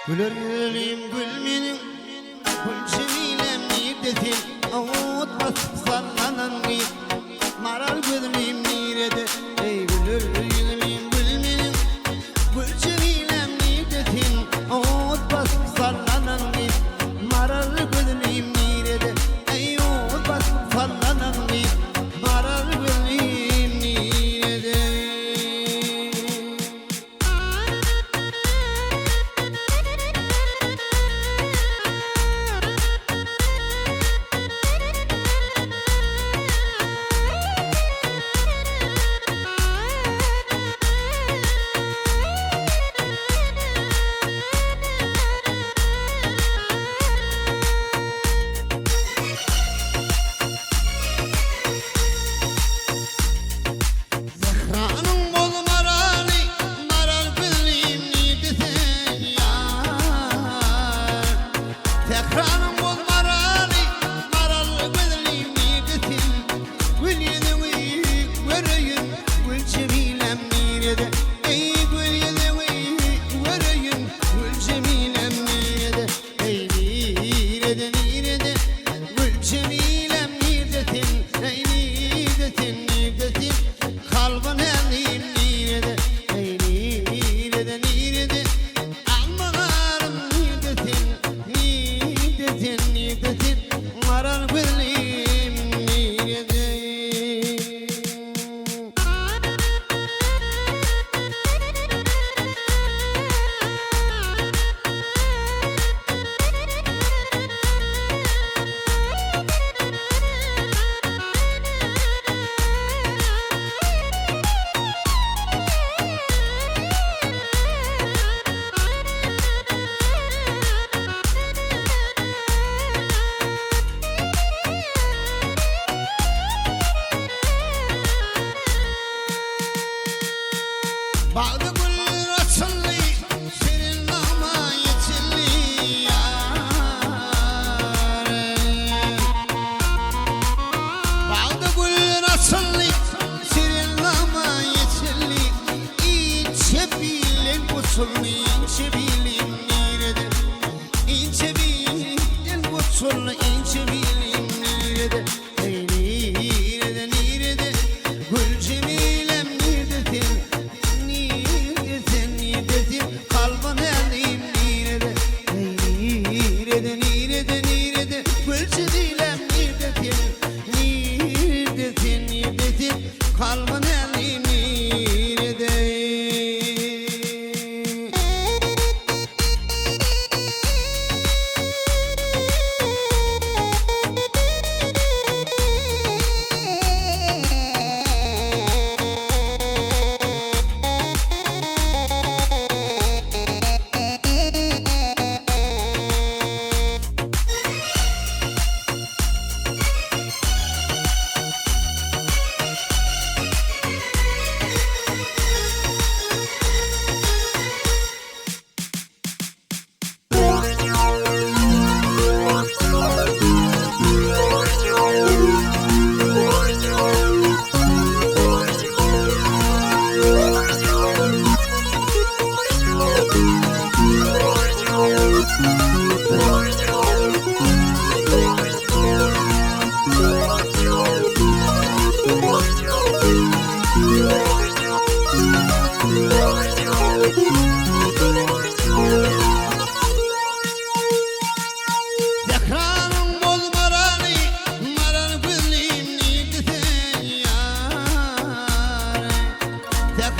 Gülürüm gülmenin gülçemiyle middetin Avut basıp sallanan gıyıp maral gözlüğüm nirede Ey gülürüm gülmenin gülçemiyle middetin Avut basıp sallanan gıyıp maral gözlüğüm nirede Ey avut basıp sallanan gıyıp maral gözlüğüm nirede Bağda gül açıldı, senin ama yetilli yâre Bağda gül açıldı, senin ama yetilli İnce bilin kusullu, ince bilin nerede İnce bilin kusullu, ince bilin nerede Ey nerede, nerede Gül cemilem neredesin kalbin elim nirede Nirede, nirede, nirede Gülçediylem niredetin Niredetin, niredetin Kalbin elim nirede The